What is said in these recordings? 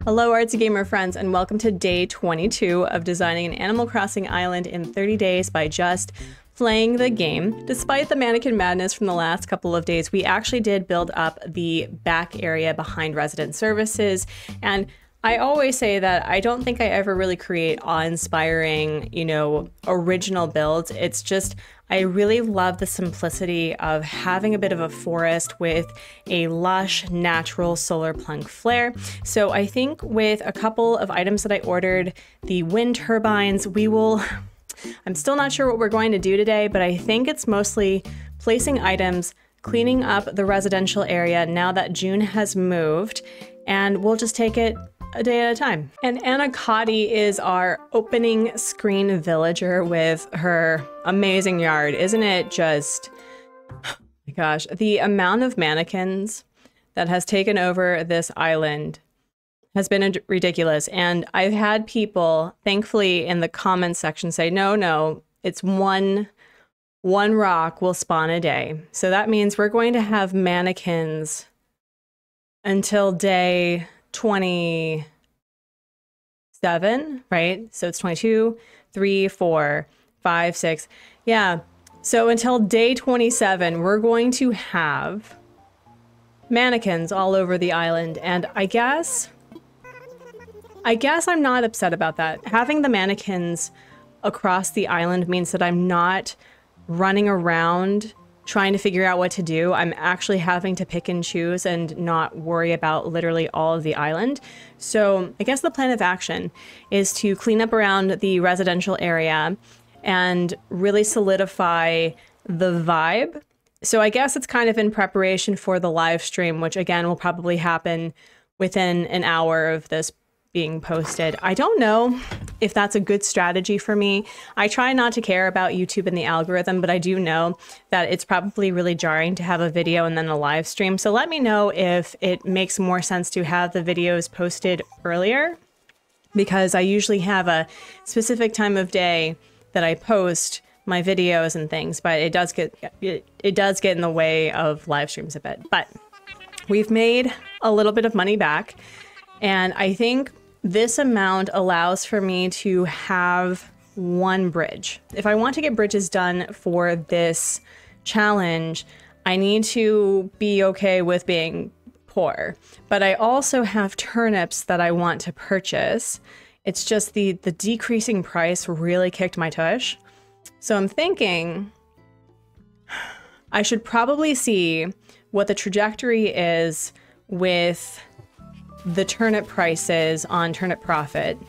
Hello Artsy Gamer friends, and welcome to day 22 of designing an Animal Crossing island in 30 days by just playing the game. Despite the mannequin madness from the last couple of days, we actually did build up the back area behind resident services, and I always say that I don't think I ever really create awe-inspiring, original builds. It's just, I really love the simplicity of having a bit of a forest with a lush, natural solar plunk flare. So I think with a couple of items that I ordered, the wind turbines, I'm still not sure what we're going to do today, but I think it's mostly placing items, cleaning up the residential area now that June has moved, and we'll just take it a day at a time. And Anacotti is our opening screen villager with her amazing yard. Isn't it just, oh my gosh, the amount of mannequins that has taken over this island has been ridiculous. And I've had people, thankfully, in the comments section say, no, it's one rock will spawn a day. So that means we're going to have mannequins until day 27, right? So it's 22, 3, 4, 5, 6. Yeah. So until day 27, we're going to have mannequins all over the island. And I guess I'm not upset about that. Having the mannequins across the island means that I'm not running around trying to figure out what to do. I'm actually having to pick and choose and not worry about literally all of the island. So I guess the plan of action is to clean up around the residential area and really solidify the vibe. So I guess it's kind of in preparation for the live stream, which again will probably happen within an hour of this being posted. I don't know if that's a good strategy for me. I try not to care about YouTube and the algorithm, but I do know that it's probably really jarring to have a video and then a live stream. So let me know if it makes more sense to have the videos posted earlier, because I usually have a specific time of day that I post my videos and things, but it does get in the way of live streams a bit. But we've made a little bit of money back, and I think this amount allows for me to have one bridge. If I want to get bridges done for this challenge, I need to be okay with being poor. But I also have turnips that I want to purchase. It's just the decreasing price really kicked my tush. So I'm thinking I should probably see what the trajectory is with the turnip prices on Turnip Profit,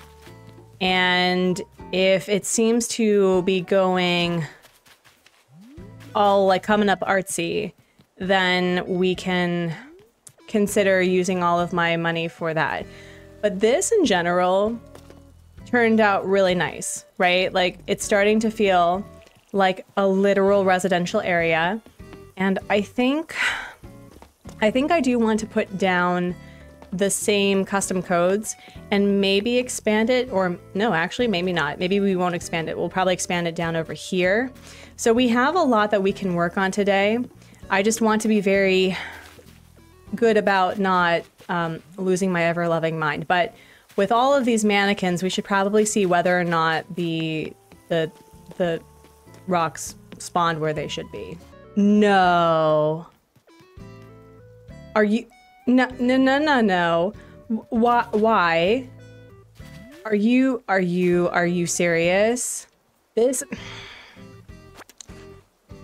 and if it seems to be going all like coming up artsy, then we can consider using all of my money for that. But this in general turned out really nice, right? Like, it's starting to feel like a literal residential area, and I think I do want to put down the same custom codes and maybe expand it, or no, actually maybe not. Maybe we won't expand it. We'll probably expand it down over here. So we have a lot that we can work on today. I just want to be very good about not losing my ever-loving mind. But with all of these mannequins, we should probably see whether or not the rocks spawned where they should be. No. Are you... No. Why? Are you serious? This...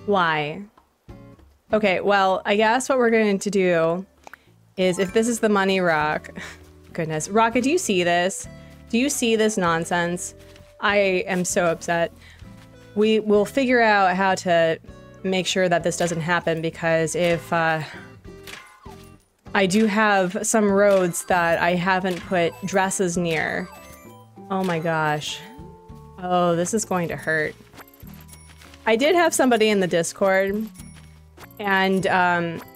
Why? Okay, well, I guess what we're going to do is, if this is the money rock... Goodness. Rocket, do you see this? Do you see this nonsense? I am so upset. We will figure out how to make sure that this doesn't happen, because if... I do have some roads that I haven't put dresses near. Oh my gosh. Oh, this is going to hurt. I did have somebody in the Discord, and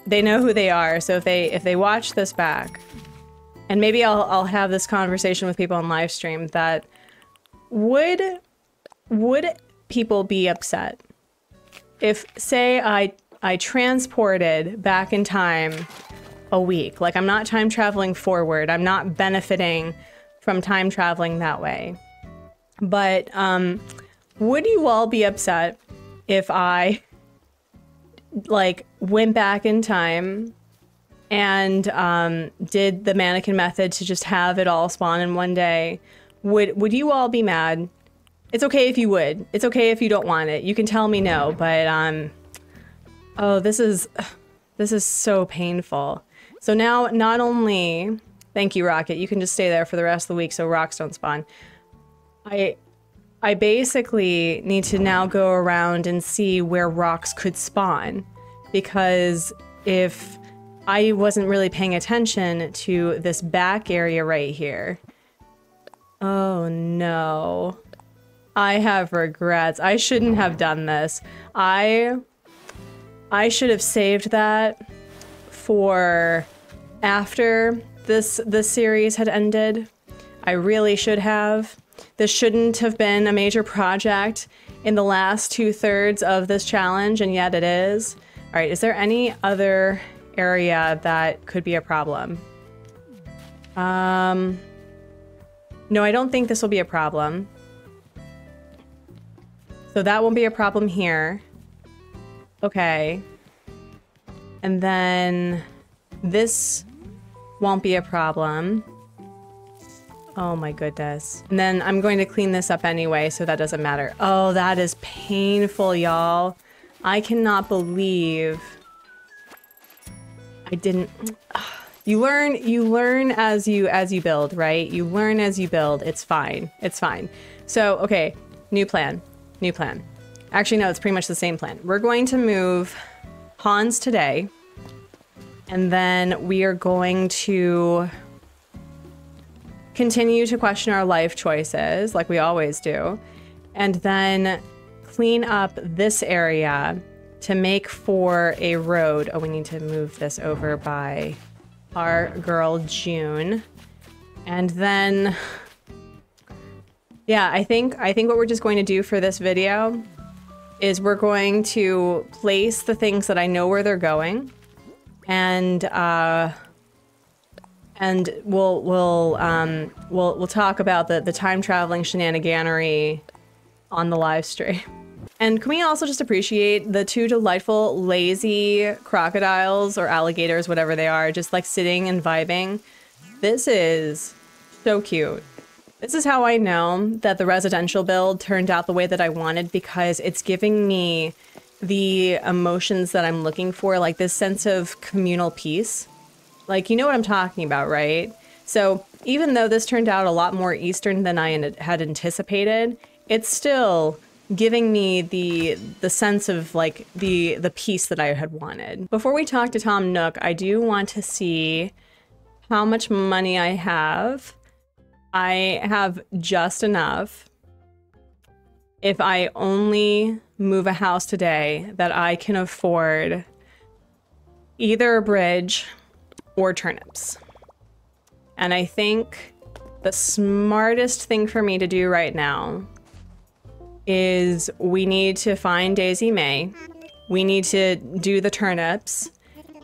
they know who they are, so if they watch this back, and maybe I'll have this conversation with people on live stream, that would people be upset if, say, I transported back in time a week. Like, I'm not time traveling forward. I'm not benefiting from time traveling that way. But would you all be upset if I like went back in time and did the mannequin method to just have it all spawn in one day? Would you all be mad? It's okay if you would. It's okay if you don't want it. You can tell me no, but oh, this is so painful. So now, not only, thank you, Rocket, you can just stay there for the rest of the week so rocks don't spawn. I basically need to now go around and see where rocks could spawn, because if I wasn't really paying attention to this back area right here. Oh no. I have regrets. I shouldn't have done this. I should have saved that for after this series had ended. I really should have. This shouldn't have been a major project in the last 2/3 of this challenge, and yet it is. All right, is there any other area that could be a problem? No, I don't think this will be a problem. So that won't be a problem here. Okay. And then this won't be a problem. Oh my goodness. And then I'm going to clean this up anyway, so that doesn't matter. Oh, that is painful, y'all. I cannot believe I didn't. You learn as you build, right? You learn as you build. It's fine. It's fine. So, okay, new plan. New plan. Actually, no, it's pretty much the same plan. We're going to move Hans today, and then we are going to continue to question our life choices like we always do, and then clean up this area to make for a road. Oh, we need to move this over by our girl June. And then, yeah, I think what we're just going to do for this video is we're going to place the things that I know where they're going, and we'll talk about the time traveling shenaniganery on the live stream. And can we also just appreciate the two delightful, lazy crocodiles or alligators, whatever they are, just like sitting and vibing? This is so cute. This is how I know that the residential build turned out the way that I wanted, because it's giving me the emotions that I'm looking for, like this sense of communal peace. Like, you know what I'm talking about, right? So even though this turned out a lot more Eastern than I had anticipated, it's still giving me the sense of like the peace that I had wanted. Before we talk to Tom Nook, I do want to see how much money I have. I have just enough. If I only move a house today, that I can afford either a bridge or turnips. And I think the smartest thing for me to do right now is we need to find Daisy May. We need to do the turnips.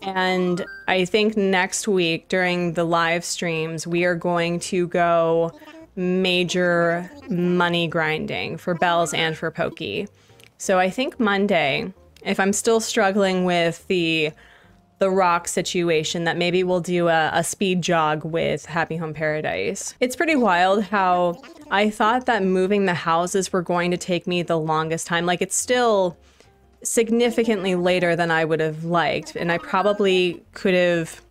And I think next week during the live streams, we are going to go major money grinding for Bells and for Pokey. So I think Monday, if I'm still struggling with the rock situation, that maybe we'll do a speed jog with Happy Home Paradise. It's pretty wild how I thought that moving the houses were going to take me the longest time. Like, it's still significantly later than I would have liked, and I probably could have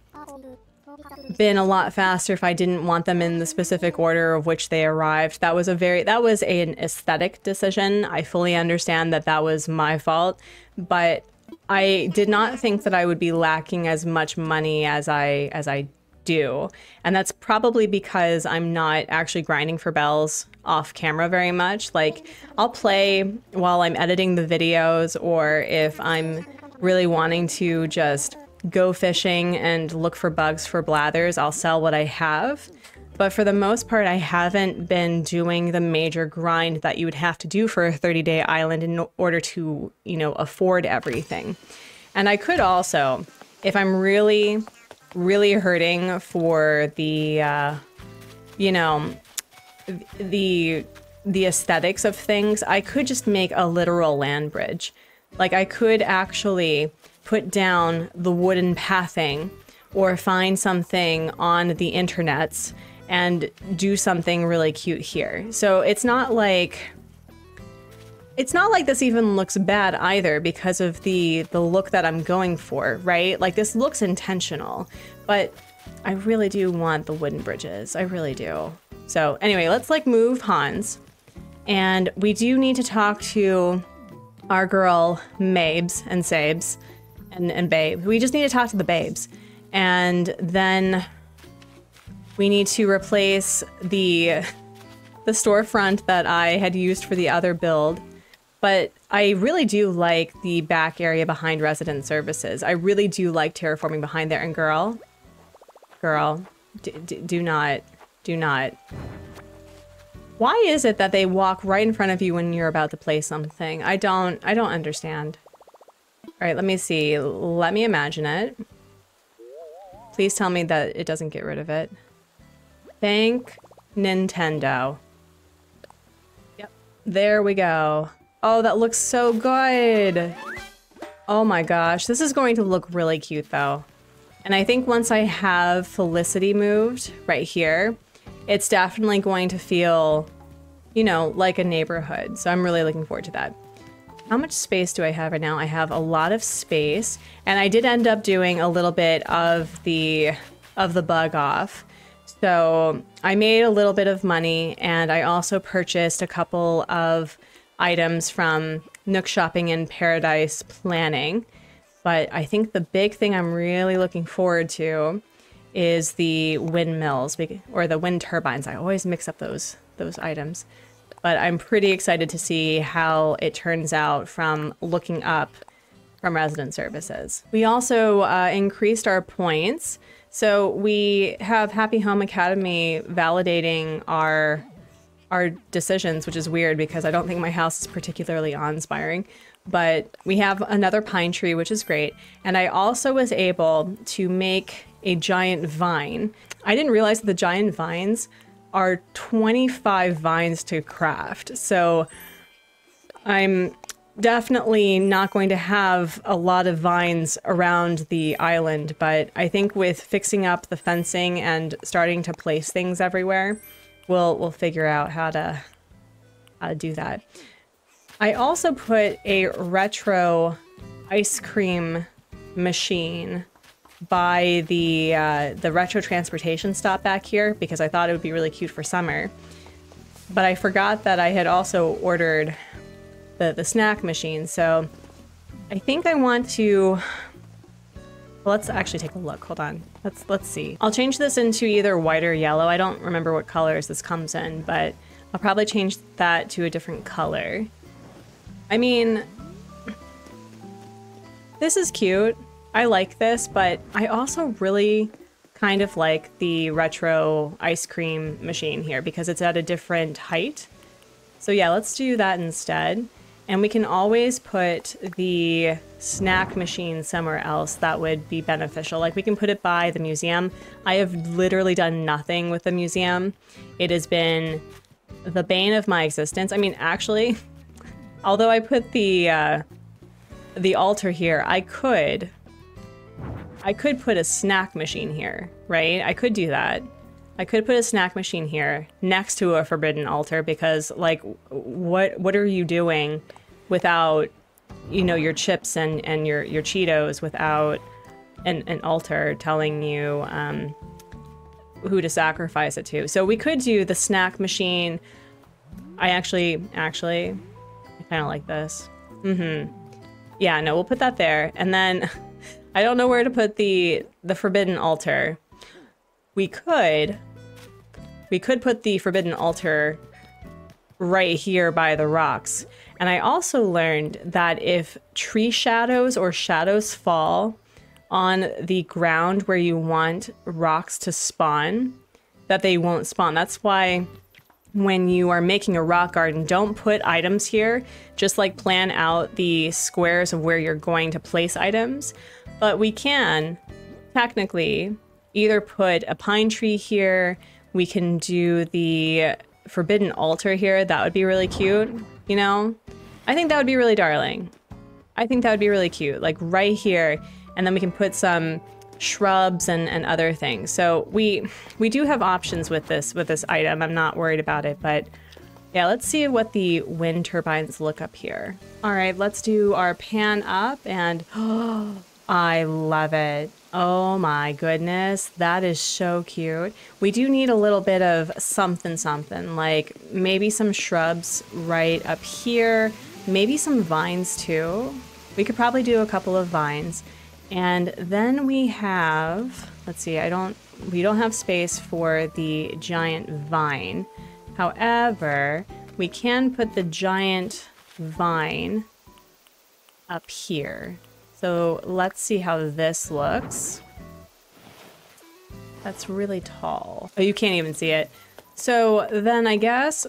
been a lot faster if I didn't want them in the specific order of which they arrived. That was an aesthetic decision. I fully understand that that was my fault, but I did not think that I would be lacking as much money as I do. And that's probably because I'm not actually grinding for Bells off camera very much. Like, I'll play while I'm editing the videos, or if I'm really wanting to just go fishing and look for bugs for blathers, I'll sell what I have. But for the most part, I haven't been doing the major grind that you would have to do for a 30-day island in order to, you know, afford everything. And I could also, if I'm really really hurting for the, you know, the aesthetics of things, I could just make a literal land bridge. Like I could actually put down the wooden pathing or find something on the internets and do something really cute here. So it's not like this even looks bad either because of the look that I'm going for, right? Like this looks intentional, but I really do want the wooden bridges. I really do. So anyway, let's like move Hans. And we do need to talk to our girl Mabes and Sabes and Babe. We just need to talk to the babes. And then we need to replace the storefront that I had used for the other build. But I really do like the back area behind resident services. I really do like terraforming behind there. And girl, do not. Why is it that they walk right in front of you when you're about to play something? I don't understand. All right, let me see. Let me imagine it. Please tell me that it doesn't get rid of it. Thank Nintendo. Yep, there we go. Oh, that looks so good. Oh my gosh, this is going to look really cute though. And I think once I have Felicity moved right here, it's definitely going to feel, you know, like a neighborhood. So I'm really looking forward to that. How much space do I have right now? I have a lot of space, and I did end up doing a little bit of the bug off. So I made a little bit of money, and I also purchased a couple of items from Nook Shopping and Paradise Planning. But I think the big thing I'm really looking forward to is the windmills, or the wind turbines. I always mix up those items. But I'm pretty excited to see how it turns out from looking up from resident services. We also increased our points. So we have Happy Home Academy validating our decisions, which is weird because I don't think my house is particularly awe-inspiring. But we have another pine tree, which is great. And I also was able to make a giant vine. I didn't realize that the giant vines are 25 vines to craft. So I'm definitely not going to have a lot of vines around the island, but I think with fixing up the fencing and starting to place things everywhere, we'll figure out how to do that. I also put a retro ice cream machine by the retro transportation stop back here because I thought it would be really cute for summer. But I forgot that I had also ordered the snack machine. So I think I want to, well, let's actually take a look. Hold on. Let's see. I'll change this into either white or yellow. I don't remember what colors this comes in, but I'll probably change that to a different color. I mean, this is cute. I like this, but I also really kind of like the retro ice cream machine here because it's at a different height. So yeah, let's do that instead. And we can always put the snack machine somewhere else that would be beneficial. Like we can put it by the museum. I have literally done nothing with the museum. It has been the bane of my existence. I mean, actually, although I put the altar here, I could put a snack machine here, right? I could do that. I could put a snack machine here next to a forbidden altar because, like, what are you doing without, you know, your chips and your Cheetos without an altar telling you who to sacrifice it to? So we could do the snack machine. I actually, I kind of like this. Yeah, no, we'll put that there. And then I don't know where to put the forbidden altar. We could put the forbidden altar right here by the rocks. And I also learned that if tree shadows or shadows fall on the ground where you want rocks to spawn, that they won't spawn. That's why when you are making a rock garden, don't put items here. Just like plan out the squares of where you're going to place items. But we can technically either put a pine tree here. We can do the forbidden altar here. That would be really cute, you know? I think that would be really darling. I think that would be really cute, like right here. And then we can put some shrubs and other things. So we do have options with this item. I'm not worried about it, but yeah, let's see what the wind turbines look up here. All right, let's do our pan up and oh, I love it. Oh my goodness, that is so cute. We do need a little bit of something, like maybe some shrubs right up here, maybe some vines too. We could probably do a couple of vines. And then we have, let's see, we don't have space for the giant vine. However, we can put the giant vine up here. So let's see how this looks. That's really tall. Oh, you can't even see it. So then I guess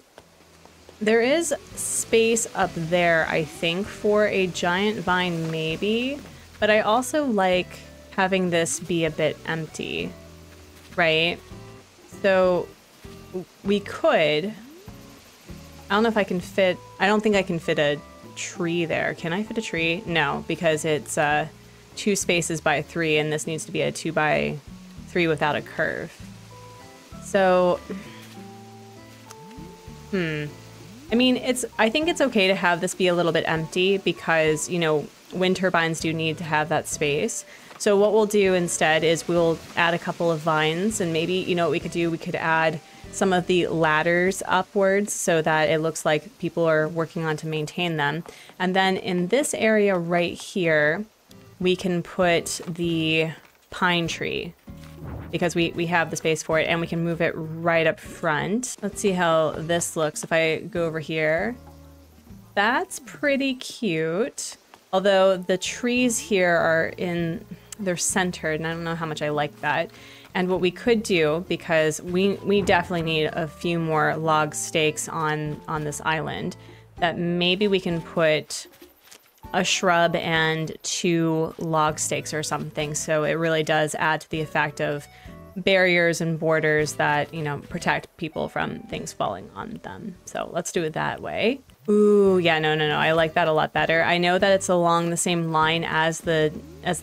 there is space up there, I think, for a giant vine maybe. But I also like having this be a bit empty, right? So we could, I don't know if I can fit, I don't think I can fit a tree there. Can I fit a tree? No, because it's 2 spaces by 3 and this needs to be a 2 by 3 without a curve. So, I mean, I think it's okay to have this be a little bit empty because, you know, wind turbines do need to have that space. So what we'll do instead is we'll add a couple of vines and maybe, you know what we could do? We could add some of the ladders upwards so that it looks like people are working on to maintain them. And then in this area right here, we can put the pine tree because we have the space for it and we can move it right up front. Let's see how this looks if I go over here. That's pretty cute. Although the trees here are they're centered and I don't know how much I like that. And what we could do, because we definitely need a few more log stakes on this island, that maybe we can put a shrub and 2 log stakes or something. So it really does add to the effect of barriers and borders that, you know, protect people from things falling on them. So let's do it that way. Ooh, yeah, no. I like that a lot better. I know that it's along the same line as the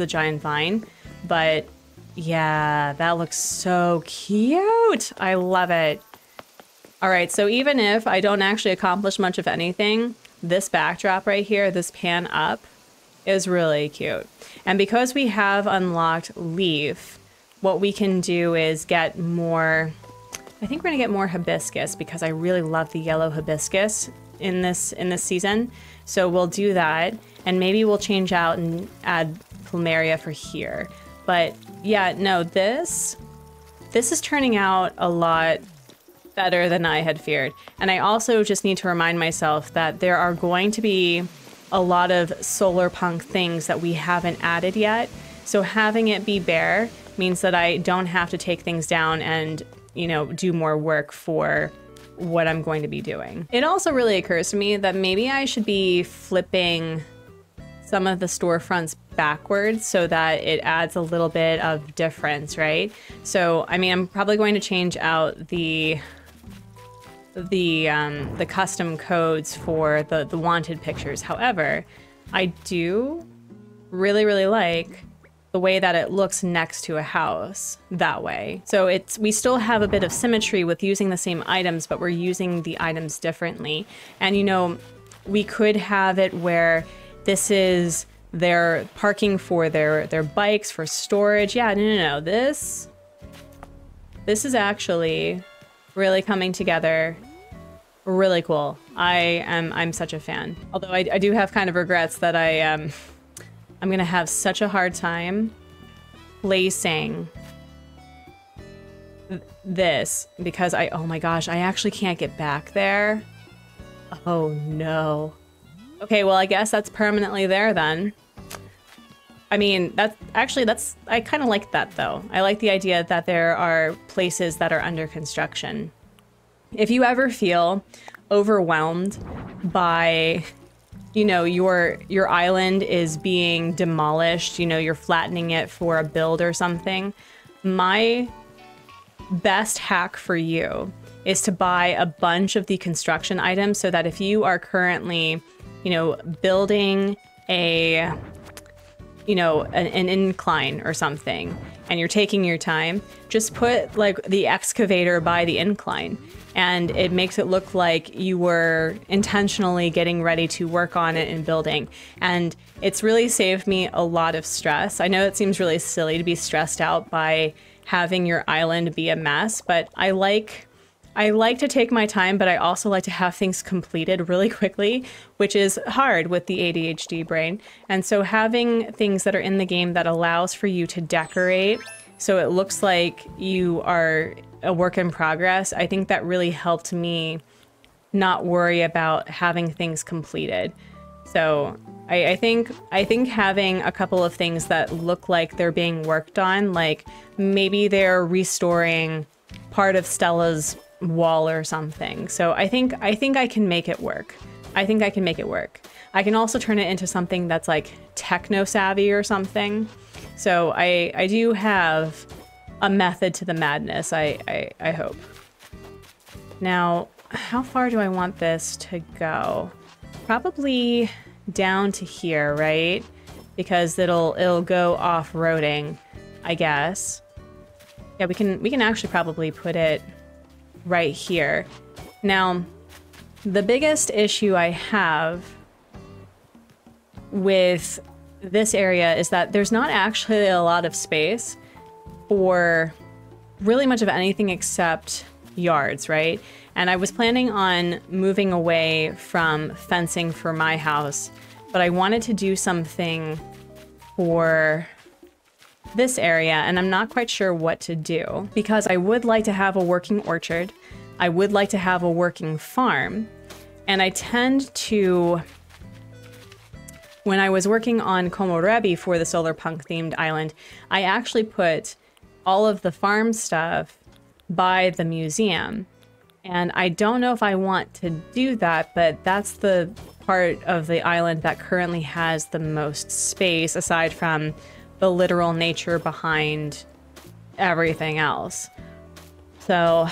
giant vine, but yeah, that looks so cute. I love it. All right, so even if I don't actually accomplish much of anything, this backdrop right here, this pan up, is really cute. And because we have unlocked leaf, what we can do is get more, I think we're gonna get more hibiscus because I really love the yellow hibiscus in this season. So we'll do that and maybe we'll change out and add plumeria for here. But yeah, no, this is turning out a lot better than I had feared. And I also just need to remind myself that there are going to be a lot of solar punk things that we haven't added yet. So having it be bare means that I don't have to take things down and, you know, do more work for what I'm going to be doing. It also really occurs to me that maybe I should be flipping some of the storefronts backwards so that it adds a little bit of difference, right? So, I mean, I'm probably going to change out the custom codes for the wanted pictures. However, I do really like the way that it looks next to a house that way. So we still have a bit of symmetry with using the same items, but we're using the items differently. And you know, we could have it where this is their parking for their bikes for storage. Yeah, no. This is actually really coming together. Really cool. I'm such a fan. Although I do have kind of regrets that I'm gonna have such a hard time placing this because oh my gosh, I actually can't get back there. Oh no. Okay, well, I guess that's permanently there then. I mean, I kind of like that though. I like the idea that there are places that are under construction. If you ever feel overwhelmed by you know, your island is being demolished, you know, you're flattening it for a build or something, my best hack for you is to buy a bunch of the construction items so that if you are currently, you know, building a, you know, an incline or something, and you're taking your time, just put like the excavator by the incline, and it makes it look like you were intentionally getting ready to work on it and building. And it's really saved me a lot of stress. I know it seems really silly to be stressed out by having your island be a mess, but I like to take my time, but I also like to have things completed really quickly, which is hard with the ADHD brain. And so having things that are in the game that allows for you to decorate so it looks like you are a work in progress, I think that really helped me not worry about having things completed. So I think having a couple of things that look like they're being worked on, like maybe they're restoring part of Stella's wall or something. So I think I can make it work. I think I can make it work. I can also turn it into something that's like techno savvy or something. So I do have a method to the madness, I hope. Now, how far do I want this to go? Probably down to here, right? Because it'll go off-roading, I guess. Yeah, we can actually probably put it right here. Now, the biggest issue I have with this area is that there's not actually a lot of space for really much of anything except yards, right? And I was planning on moving away from fencing for my house, but I wanted to do something for this area, and I'm not quite sure what to do because I would like to have a working orchard. I would like to have a working farm, and I tend to, when I was working on Komorebi for the solar punk themed island, I actually put all of the farm stuff by the museum. And I don't know if I want to do that, but that's the part of the island that currently has the most space aside from the literal nature behind everything else. So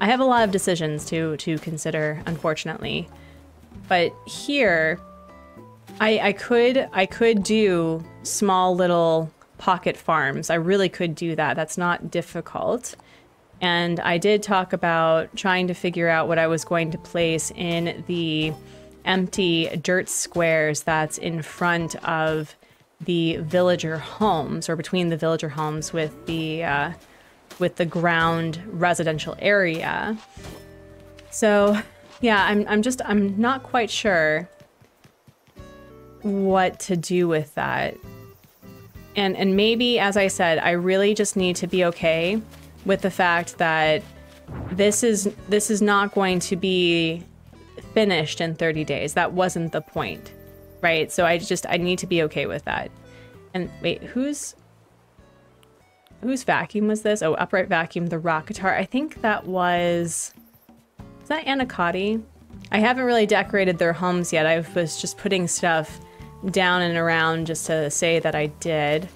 I have a lot of decisions to consider, unfortunately. But here, I could do small little pocket farms. I really could do that. That's not difficult. And I did talk about trying to figure out what I was going to place in the empty dirt squares that's in front of the villager homes, or between the villager homes with the ground residential area. So yeah, I'm not quite sure what to do with that. And maybe, as I said, I really just need to be okay with the fact that this is not going to be finished in 30 days. That wasn't the point, right? So I need to be okay with that. And wait, whose vacuum was this? Oh, Upright Vacuum, the rock guitar. I think that was that Anacotti? I haven't really decorated their homes yet. I was just putting stuff down and around just to say that I did.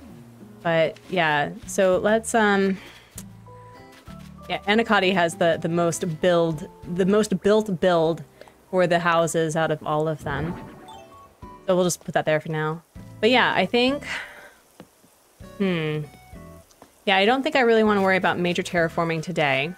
But yeah, so let's yeah, Anacotti has the most built build for the houses out of all of them. So we'll just put that there for now. But yeah, I think yeah, I don't think I really want to worry about major terraforming today.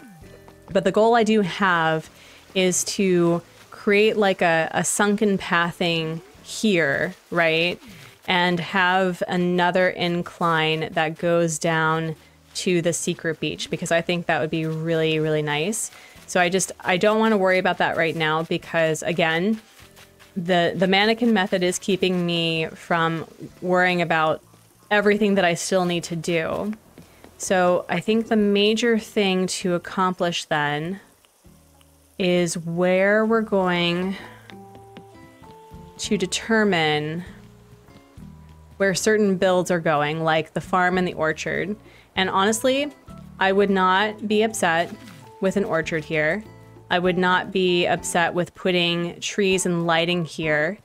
But the goal I do have is to create like a sunken pathing here, right? And have another incline that goes down to the secret beach, because I think that would be really, really nice. So I don't want to worry about that right now because, again, the mannequin method is keeping me from worrying about everything that I still need to do. So I think the major thing to accomplish then is where we're going to determine where certain builds are going, like the farm and the orchard. And honestly, I would not be upset with an orchard here. I would not be upset with putting trees and lighting here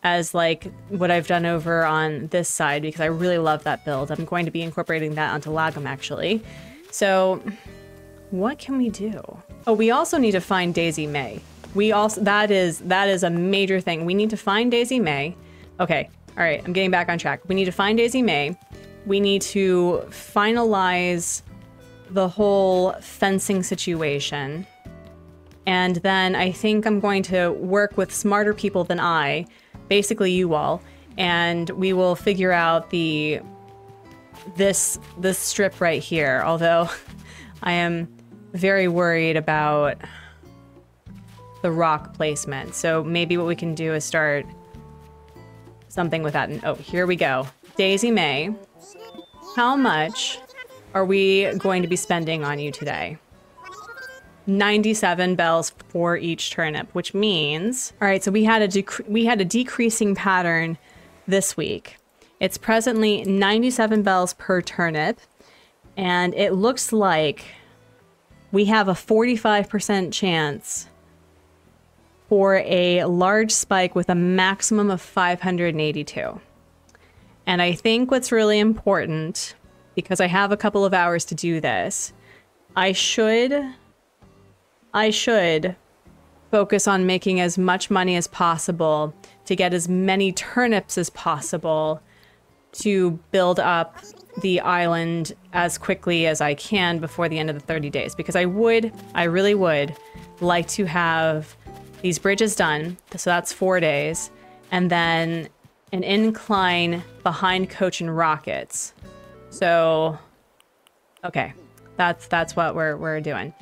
as like what I've done over on this side, because I really love that build. I'm going to be incorporating that onto Lagom actually. So what can we do? Oh, we also need to find Daisy May. That is a major thing. We need to find Daisy May. Okay, all right, I'm getting back on track. We need to find Daisy May. We need to finalize the whole fencing situation. And then I think I'm going to work with smarter people than I, basically you all, and we will figure out this strip right here. Although I am very worried about the rock placement. So maybe what we can do is start something with that. And oh, here we go. Daisy May, how much are we going to be spending on you today? 97 bells for each turnip, which means, all right, so we had a decreasing pattern this week. It's presently 97 bells per turnip, and it looks like we have a 45% chance for a large spike with a maximum of 582. And I think what's really important, because I have a couple of hours to do this, I should focus on making as much money as possible to get as many turnips as possible to build up the island as quickly as I can before the end of the 30 days. Because I really would like to have these bridges done. So that's 4 days. And then an incline behind Coach and Rockets. So, okay, that's what we're doing.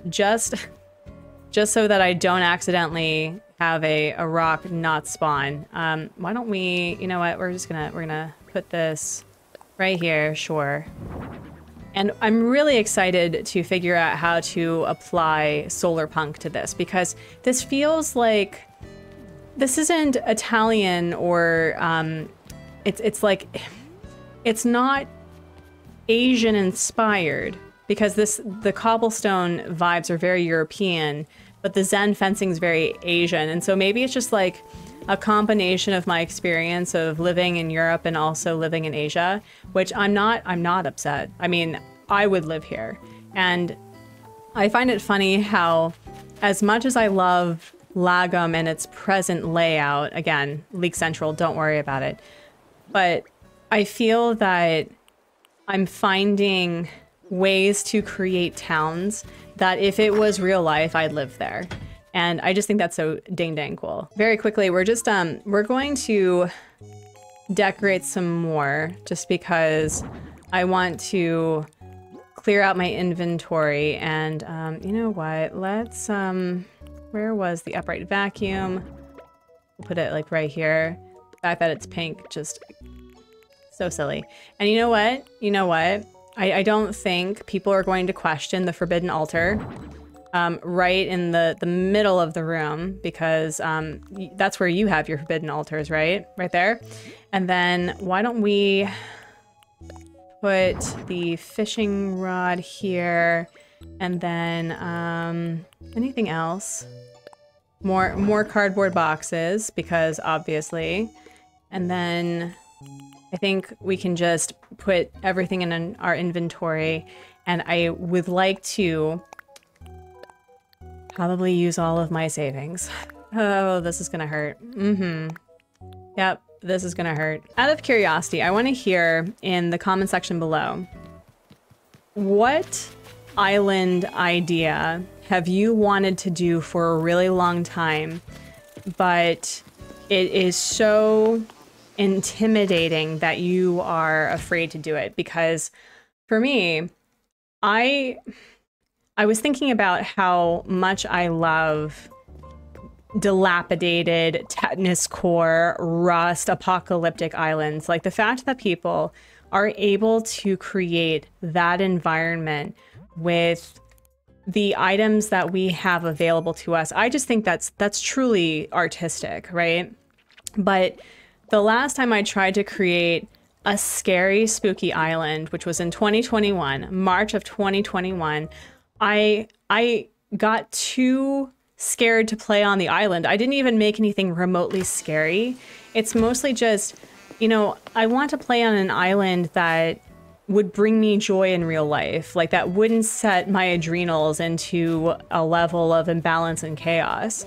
Just so that I don't accidentally have a rock not spawn. Why don't we, you know what, we're gonna put this right here, sure. And I'm really excited to figure out how to apply solar punk to this, because this feels like this isn't Italian or it's like, it's not Asian inspired, because the cobblestone vibes are very European, but the Zen fencing is very Asian. And so maybe it's just like a combination of my experience of living in Europe and also living in Asia, which I'm not upset. I mean, I would live here. And I find it funny how, as much as I love Lagom and its present layout, again, League Central, don't worry about it, but I feel that I'm finding ways to create towns that if it was real life, I'd live there. And I just think that's so dang cool. Very quickly, we're just, we're going to decorate some more just because I want to clear out my inventory. And you know what, let's, where was the upright vacuum? We'll put it like right here. The fact that it's pink, just so silly. And you know what? I don't think people are going to question the forbidden altar right in the middle of the room, because that's where you have your forbidden altars, right? Right there. And then why don't we put the fishing rod here, and then anything else? More cardboard boxes, because obviously. And then I think we can just put everything in our inventory, and I would like to probably use all of my savings. Oh, this is gonna hurt. Yep, this is gonna hurt. Out of curiosity, I want to hear in the comment section below, what island idea have you wanted to do for a really long time, but it is so intimidating that you are afraid to do it? Because for me, I was thinking about how much I love dilapidated, tetanus core, rust, apocalyptic islands. Like the fact that people are able to create that environment with the items that we have available to us, I just think that's truly artistic, right? But the last time I tried to create a scary, spooky island, which was in 2021, March of 2021, I got too scared to play on the island. I didn't even make anything remotely scary. It's mostly just, you know, I want to play on an island that would bring me joy in real life, like that wouldn't set my adrenals into a level of imbalance and chaos.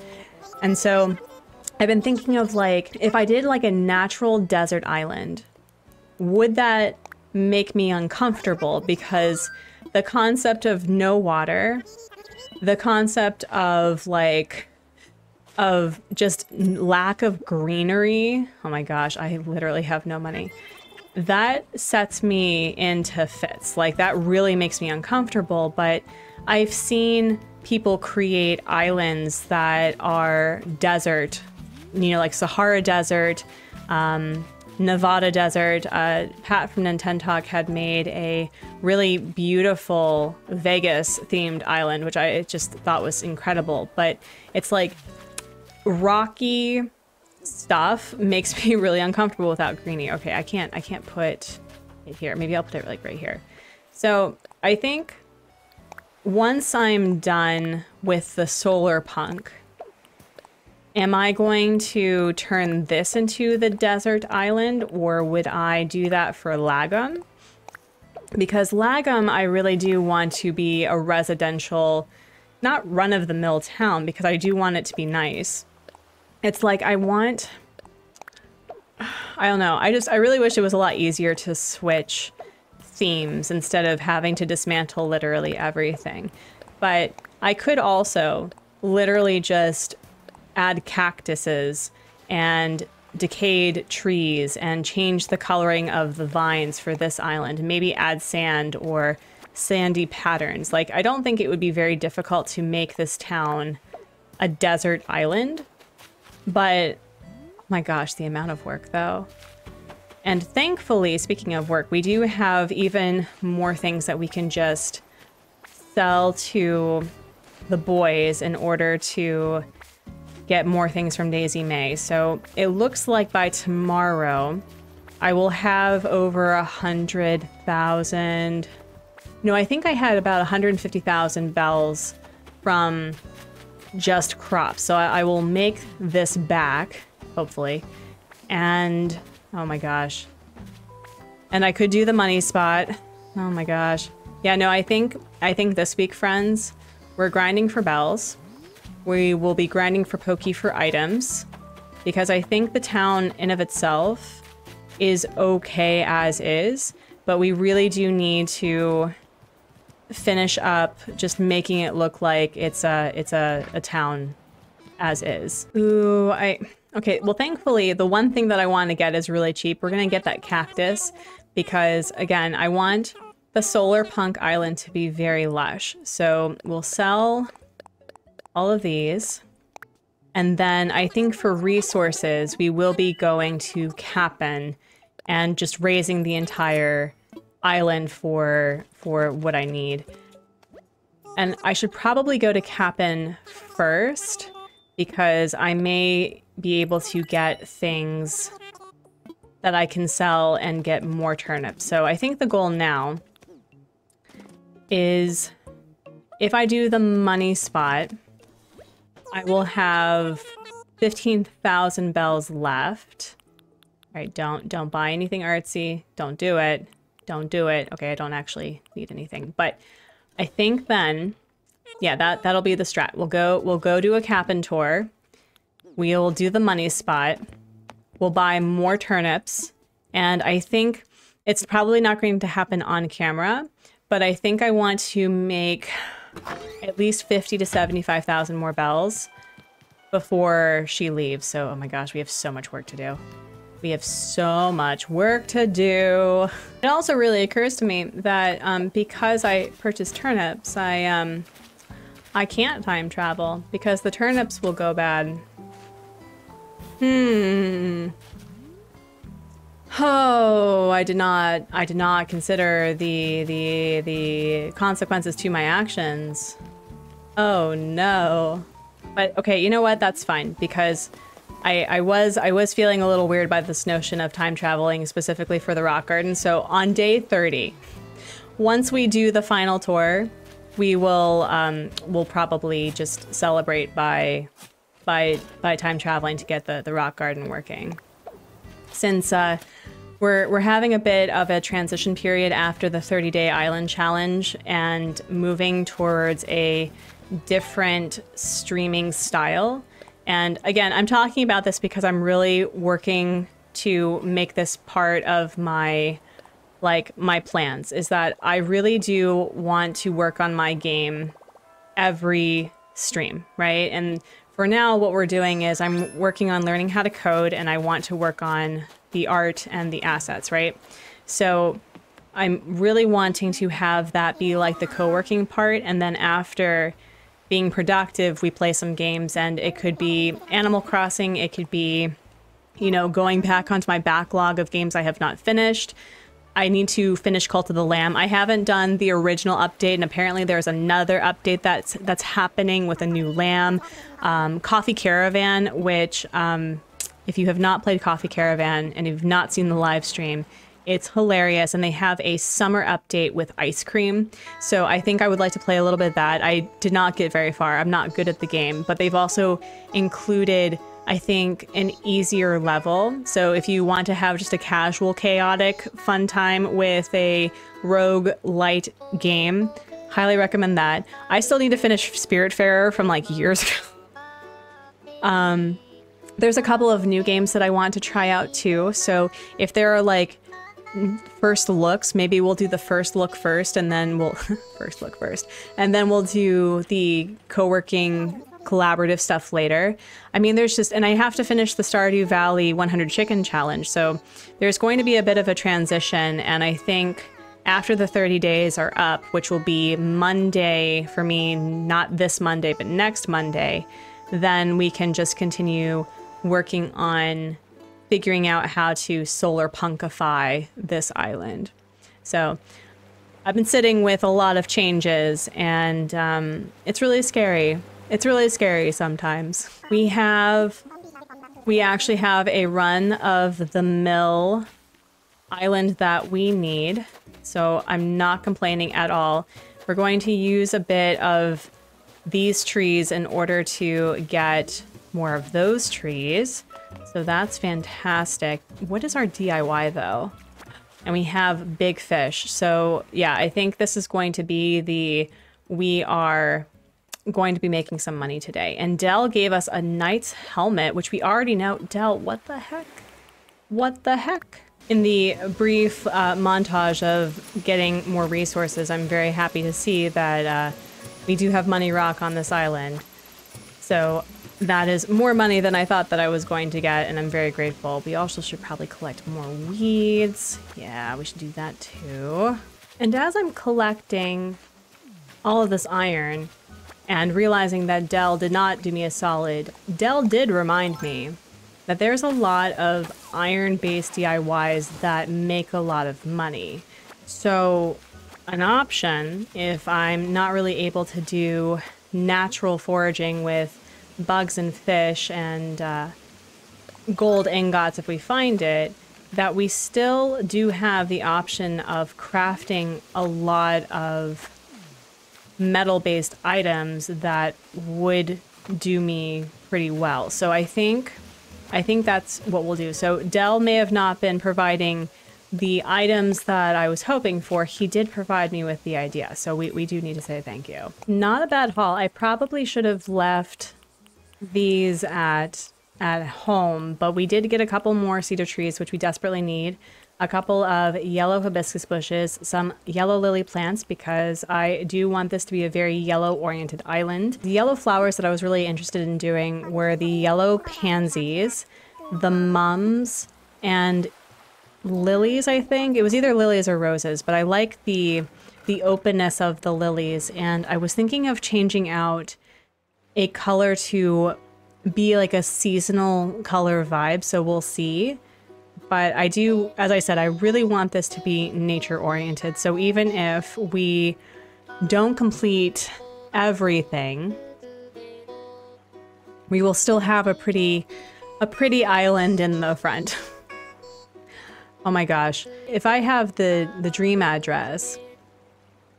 And so I've been thinking of, like, if I did like a natural desert island, would that make me uncomfortable? Because the concept of no water, the concept of like, of just lack of greenery. Oh my gosh, I literally have no money. That sets me into fits. Like, that really makes me uncomfortable. But I've seen people create islands that are desert, you know, like Sahara Desert, Nevada Desert. Pat from Nintendo had made a really beautiful Vegas themed island, which I just thought was incredible. But it's like rocky stuff makes me really uncomfortable without greenie. Okay, I can't put it here. Maybe I'll put it like right here. So I think once I'm done with the solar punk, am I going to turn this into the desert island, or would I do that for Lagom? Because Lagom, I really do want to be a residential, not run-of-the-mill town, because I do want it to be nice. It's like I don't know. I really wish it was a lot easier to switch themes instead of having to dismantle literally everything. But I could also literally just add cactuses and decayed trees and change the coloring of the vines for this island. Maybe add sand or sandy patterns. Like, I don't think it would be very difficult to make this town a desert island. But my gosh, the amount of work though. And thankfully, speaking of work, we do have even more things that we can just sell to the boys in order to get more things from Daisy May. So it looks like by tomorrow, I will have over 100,000. No, I think I had about 150,000 bells from just crops. So I will make this back, hopefully. And oh my gosh. And I could do the money spot. Oh my gosh. Yeah, no, I think this week, friends, we're grinding for bells. We will be grinding for Pokey for items, because I think the town in of itself is okay as is, but we really do need to finish up just making it look like it's a town as is. Ooh, okay, well, thankfully, the one thing that I want to get is really cheap. We're gonna get that cactus because, again, I want the Solar Punk Island to be very lush. So we'll sell all of these. And then I think for resources, we will be going to Cap'n and just raising the entire island for what I need. And I should probably go to Cap'n first, because I may be able to get things that I can sell and get more turnips. So I think the goal now is, if I do the money spot, I will have 15,000 bells left. All right, don't buy anything artsy. Don't do it. Don't do it. Okay, I don't actually need anything, but I think then, yeah, that'll be the strat. We'll go do a Cap'n tour. We'll do the money spot. We'll buy more turnips, and I think it's probably not going to happen on camera, but I think I want to make at least 50 to 75,000 more bells before she leaves. So, oh my gosh, we have so much work to do. We have so much work to do. It also really occurs to me that because I purchased turnips, I can't time travel because the turnips will go bad. Oh, I did not consider the consequences to my actions. Oh no. But okay, you know what? That's fine, because I was feeling a little weird by this notion of time traveling specifically for the rock garden. So on day 30, once we do the final tour, we will we'll probably just celebrate by time traveling to get the rock garden working. Since we're having a bit of a transition period after the 30-day island challenge and moving towards a different streaming style. And again, I'm talking about this because I'm really working to make this part of my plans, is that I really do want to work on my game every stream, right? And for now, what we're doing is I'm working on learning how to code, and I want to work on the art and the assets, right? So I'm really wanting to have that be like the co-working part, and then after being productive, we play some games, and it could be Animal Crossing, it could be, you know, going back onto my backlog of games I have not finished. I need to finish Cult of the Lamb. I haven't done the original update, and apparently there's another update that's happening with a new lamb. Coffee Caravan, which if you have not played Coffee Caravan and you've not seen the live stream, it's hilarious, and they have a summer update with ice cream. So I think I would like to play a little bit of that. I did not get very far. I'm not good at the game, but they've also included, I think, an easier level. So if you want to have just a casual, chaotic, fun time with a rogue light game, highly recommend that. I still need to finish Spiritfarer from like years ago. There's a couple of new games that I want to try out too. So if there are like first looks, maybe we'll do the first look first, and then we'll and then we'll do the co-working collaborative stuff later. I mean, there's just, and I have to finish the Stardew Valley 100 chicken challenge. So there's going to be a bit of a transition. And I think after the 30 days are up, which will be Monday for me, not this Monday, but next Monday, then we can just continue working on figuring out how to solar punkify this island. So I've been sitting with a lot of changes, and it's really scary. It's really scary sometimes. We actually have a run of the mill island that we need, so I'm not complaining at all. We're going to use a bit of these trees in order to get more of those trees. So that's fantastic. What is our DIY though? And we have big fish. So yeah, I think this is going to be we are going to be making some money today. And Dell gave us a knight's helmet, which we already know. Dell, what the heck? What the heck? In the brief montage of getting more resources, I'm very happy to see that we do have money rock on this island. So that is more money than I thought that I was going to get, and I'm very grateful. We also should probably collect more weeds. Yeah, we should do that too. And as I'm collecting all of this iron and realizing that Dell did not do me a solid, Dell did remind me that there's a lot of iron-based DIYs that make a lot of money. So an option, if I'm not really able to do natural foraging with bugs and fish and gold ingots if we find it, that we still do have the option of crafting a lot of metal-based items that would do me pretty well. So I think that's what we'll do. So Dell may have not been providing the items that I was hoping for. He did provide me with the idea, so we do need to say thank you. Not a bad haul. I probably should have left these at home, but we did get a couple more cedar trees, which we desperately need, a couple of yellow hibiscus bushes, some yellow lily plants, because I do want this to be a very yellow oriented island. The yellow flowers that I was really interested in doing were the yellow pansies, the mums, and lilies. I think it was either lilies or roses, but I like the openness of the lilies, and I was thinking of changing out a color to be like a seasonal color vibe, so we'll see. But I do, as I said, I really want this to be nature oriented, so even if we don't complete everything, we will still have a pretty island in the front. Oh my gosh, if I have the dream address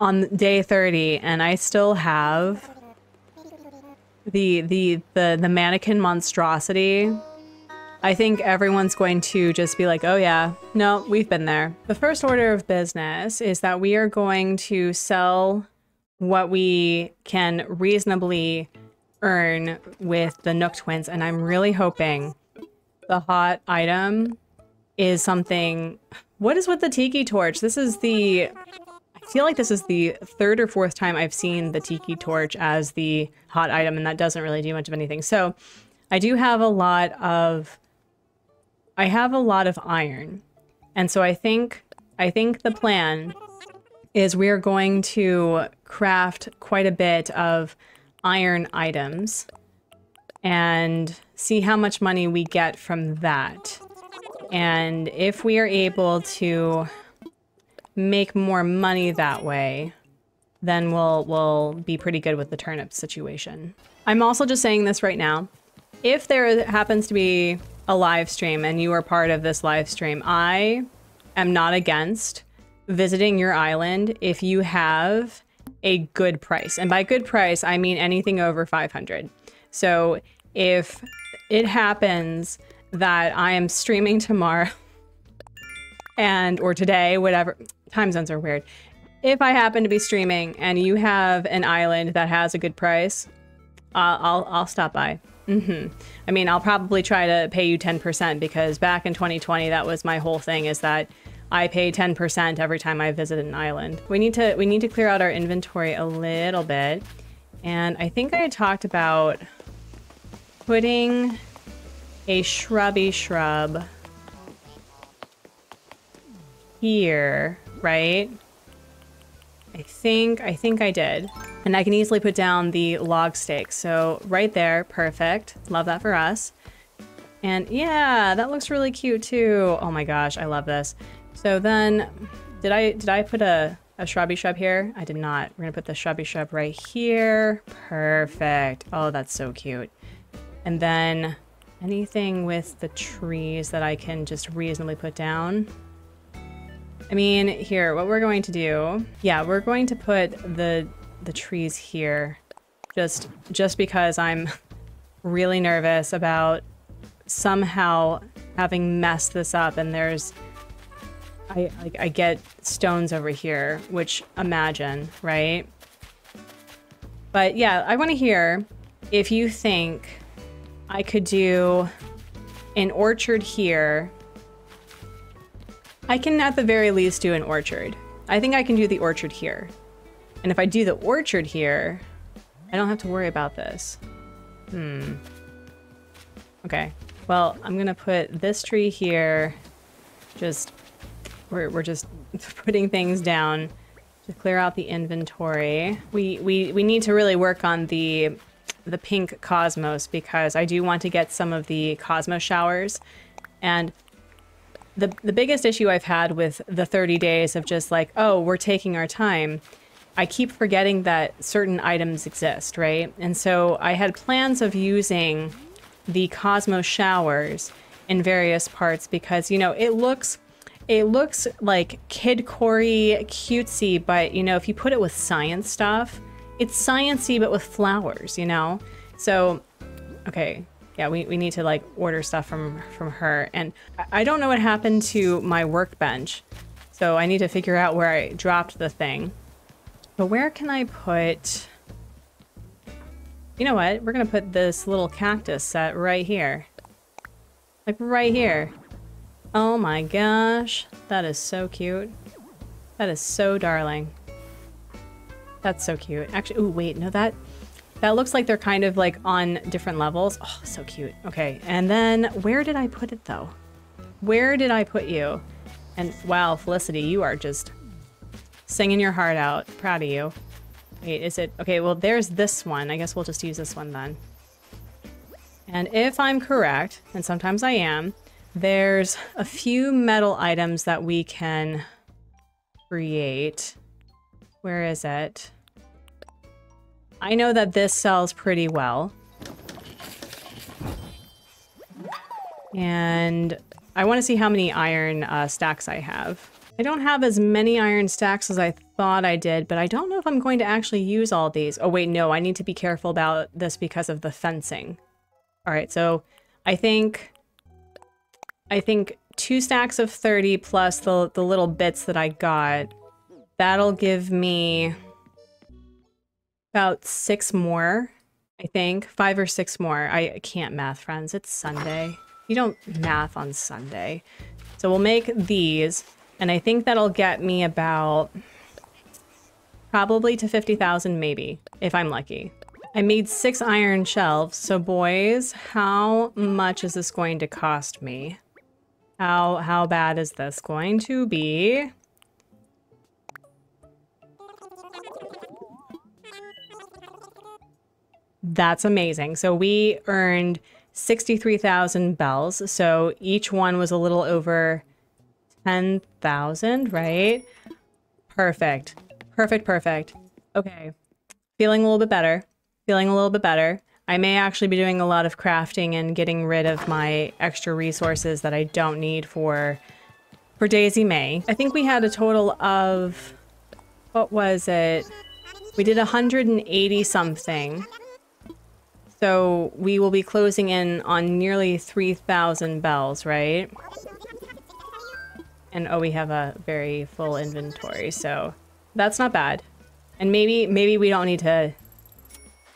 on day 30 and I still have the mannequin monstrosity, I think everyone's going to just be like, oh yeah, no, we've been there. The first order of business is that we are going to sell what we can reasonably earn with the Nook Twins, and I'm really hoping the hot item is something... What is with the tiki torch? This is the... I feel like this is the third or fourth time I've seen the tiki torch as the hot item, and that doesn't really do much of anything. So I do have a lot of... I have a lot of iron. And so I think the plan is we're going to craft quite a bit of iron items and see how much money we get from that. And if we are able to make more money that way, then we'll be pretty good with the turnip situation. I'm also just saying this right now. If there happens to be a live stream and you are part of this live stream, I am not against visiting your island if you have a good price. And by good price, I mean anything over 500. So if it happens that I am streaming tomorrow or today, whatever, time zones are weird. If I happen to be streaming and you have an island that has a good price, I'll stop by. I mean, I'll probably try to pay you 10% because back in 2020, that was my whole thing, is that I pay 10% every time I visit an island. We need to clear out our inventory a little bit. And I think I had talked about putting a shrubby shrub here, right? I think I did. And I can easily put down the log stakes. So right there, perfect. Love that for us. And yeah, that looks really cute too. Oh my gosh, I love this. So then, did I put a shrubby shrub here? I did not. We're gonna put the shrubby shrub right here. Perfect. Oh, that's so cute. And then anything with the trees that I can just reasonably put down. I mean, here, what we're going to do, yeah, we're going to put the trees here, just because I'm really nervous about somehow having messed this up, and there's, I get stones over here, which imagine, right? But yeah, I want to hear if you think I could do an orchard here. I can at the very least do an orchard. I think I can do the orchard here. And if I do the orchard here, I don't have to worry about this. Okay, well, I'm gonna put this tree here. We're just putting things down to clear out the inventory. We need to really work on the pink cosmos, because I do want to get some of the cosmos showers. And the biggest issue I've had with the 30 days of just like, oh, we're taking our time, I keep forgetting that certain items exist, right? And so I had plans of using the cosmos showers in various parts because, you know, it looks like kid-core-y, cutesy, but, you know, if you put it with science stuff, it's sciencey but with flowers, you know? So, okay. Yeah, we need to like order stuff from her. And I don't know what happened to my workbench. So I need to figure out where I dropped the thing. But where can I put... You know what? We're gonna put this little cactus set right here. Like right here. Oh my gosh. That is so cute. That is so darling. That's so cute. Actually, ooh, wait, no, that looks like they're kind of like on different levels. Oh, so cute. Okay, and then where did I put it though? Where did I put you? And wow, Felicity, you are just singing your heart out. Proud of you. Wait, is it? Okay, well, there's this one. I guess we'll just use this one then. And if I'm correct, and sometimes I am, there's a few metal items that we can create. Where is it? I know that this sells pretty well. And I want to see how many iron stacks I have. I don't have as many iron stacks as I thought I did, but I don't know if I'm going to actually use all these. Oh wait, no, I need to be careful about this because of the fencing. All right, so I think 2 stacks of 30 plus the little bits that I got, that'll give me about 6 more, I think. 5 or 6 more. I can't math, friends. It's Sunday. You don't math on Sunday. So we'll make these, and I think that'll get me about probably to 50,000 maybe, if I'm lucky. I made 6 iron shelves, so boys, how much is this going to cost me? How bad is this going to be? That's amazing. So we earned 63,000 bells. So each one was a little over 10,000, right? Perfect. Perfect, perfect. Okay. Feeling a little bit better. Feeling a little bit better. I may actually be doing a lot of crafting and getting rid of my extra resources that I don't need for Daisy May. I think we had a total of, what was it? We did 180 something. So we will be closing in on nearly 3,000 bells, right? And oh, we have a very full inventory, so that's not bad. And maybe we don't need to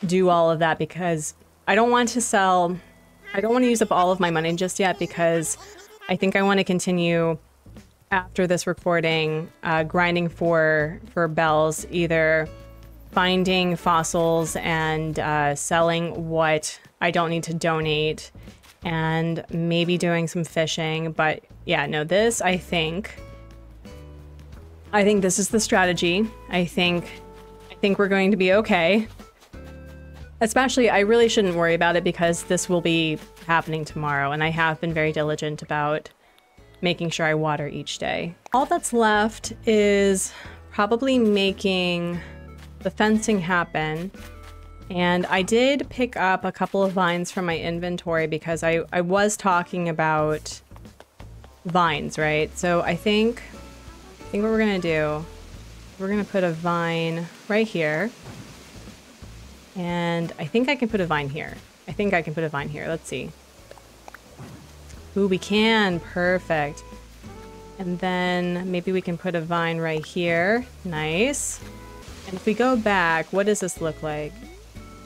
do all of that because I don't want to sell, I don't want to use up all of my money just yet because I think I want to continue after this recording, grinding for bells, either finding fossils and selling what I don't need to donate and maybe doing some fishing. But yeah, no, this, I think this is the strategy. I think we're going to be okay. Especially, I really shouldn't worry about it because this will be happening tomorrow, and I have been very diligent about making sure I water each day. All that's left is probably making the fencing happen. And I did pick up a couple of vines from my inventory because I was talking about vines, right? So I think what we're gonna do, we're gonna put a vine right here. And I think I can put a vine here. I think I can put a vine here. Let's see. Ooh, we can. Perfect. And then maybe we can put a vine right here. Nice. And if we go back, what does this look like?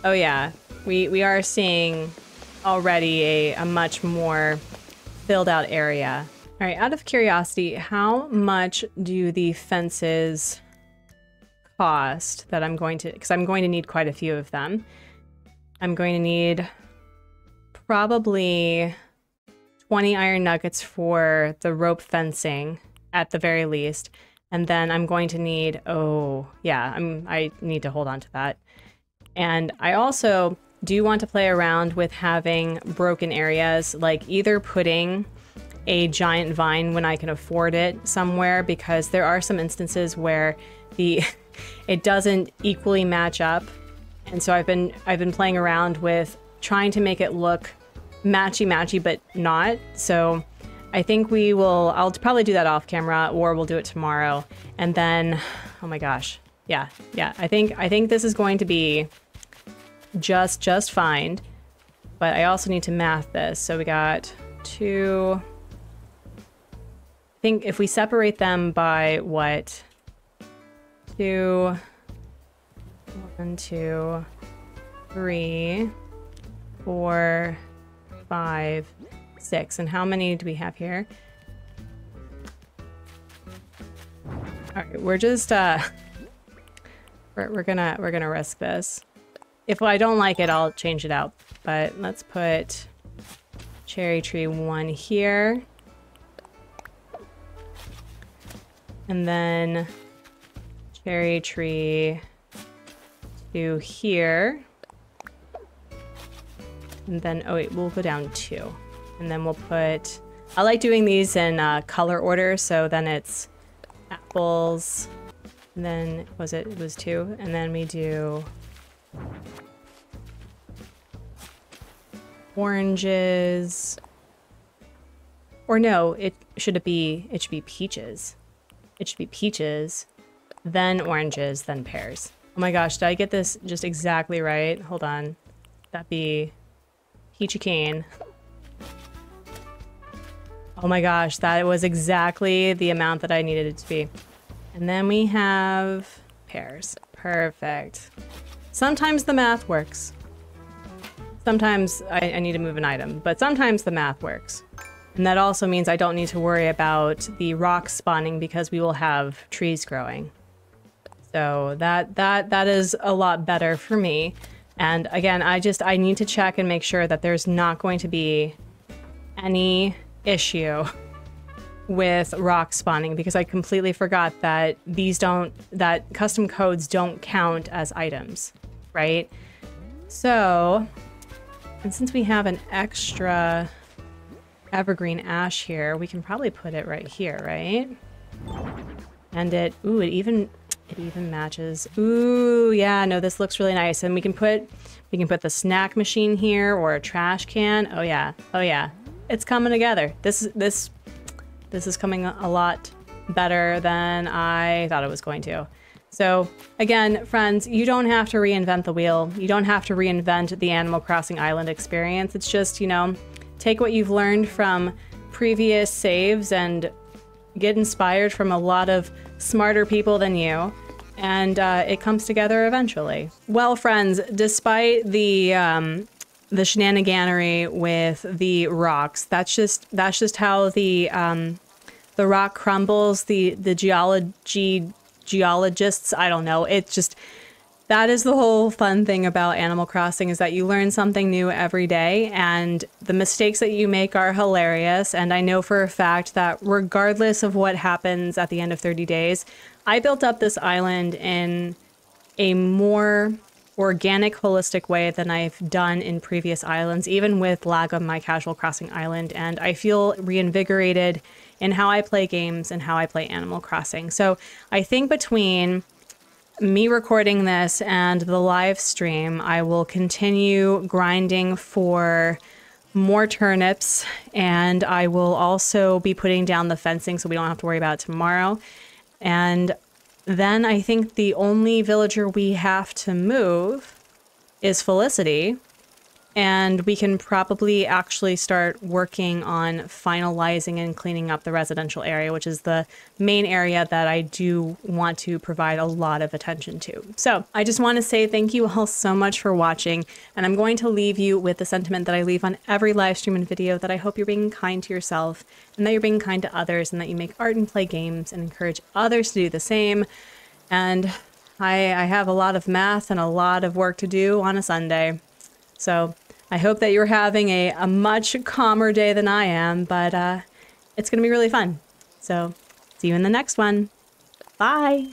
Oh yeah, we are seeing already a much more filled out area. All right, out of curiosity, how much do the fences cost that I'm going to, because I'm going to need quite a few of them. I'm going to need probably 20 iron nuggets for the rope fencing at the very least. And then I'm going to need, oh yeah, I need to hold on to that. And I also do want to play around with having broken areas, like either putting a giant vine when I can afford it somewhere, because there are some instances where it doesn't equally match up. And so I've been playing around with trying to make it look matchy-matchy, but not. So I think I'll probably do that off camera, or we'll do it tomorrow. And then, oh my gosh. Yeah. I think this is going to be just fine. But I also need to math this. So we got 2. I think if we separate them by what? 2, 1, 2, 3, 4, 5, 6. And how many do we have here? All right, we're just we're gonna risk this. If I don't like it, I'll change it out. But let's put cherry tree 1 here. And then cherry tree 2 here. And then, oh wait, we'll go down 2. And then we'll put, I like doing these in color order, so then it's apples, and then, it was 2, and then we do oranges, or no, it should be peaches. It should be peaches, then oranges, then pears. Oh my gosh, did I get this just exactly right? Hold on. That'd be peachy cane. Oh my gosh, that was exactly the amount that I needed it to be. And then we have pears. Perfect. Sometimes the math works. Sometimes I need to move an item, but sometimes the math works. And that also means I don't need to worry about the rocks spawning because we will have trees growing. So that is a lot better for me. And again, I need to check and make sure that there's not going to be any issue with rock spawning, because I completely forgot that that custom codes don't count as items, right? So, and since we have an extra evergreen ash here, we can probably put it right here, right? And it even matches. Ooh, yeah, no, this looks really nice. And we can put the snack machine here or a trash can. Oh yeah. Oh yeah. It's coming together. This is coming a lot better than I thought it was going to. So again, friends, you don't have to reinvent the wheel. You don't have to reinvent the Animal Crossing Island experience. It's just, you know, take what you've learned from previous saves and get inspired from a lot of smarter people than you, and it comes together eventually. Well, friends, despite the shenaniganery with the rocks, that's just how the rock crumbles. The geologists, I don't know. It's just, that is the whole fun thing about Animal Crossing, is that you learn something new every day, and the mistakes that you make are hilarious. And I know for a fact that regardless of what happens at the end of 30 days, I built up this island in a more organic, holistic way than I've done in previous islands, even with Lagom, my casual crossing island. And I feel reinvigorated in how I play games and how I play Animal Crossing. So I think between me recording this and the live stream, I will continue grinding for more turnips, and I will also be putting down the fencing so we don't have to worry about it tomorrow. And then I think the only villager we have to move is Felicity, and we can probably actually start working on finalizing and cleaning up the residential area, which is the main area that I do want to provide a lot of attention to. So I just want to say thank you all so much for watching, and I'm going to leave you with the sentiment that I leave on every live stream and video, that I hope you're being kind to yourself, and that you're being kind to others, and that you make art and play games and encourage others to do the same. And I have a lot of math and a lot of work to do on a Sunday. So I hope that you're having a much calmer day than I am, but it's going to be really fun. So see you in the next one. Bye.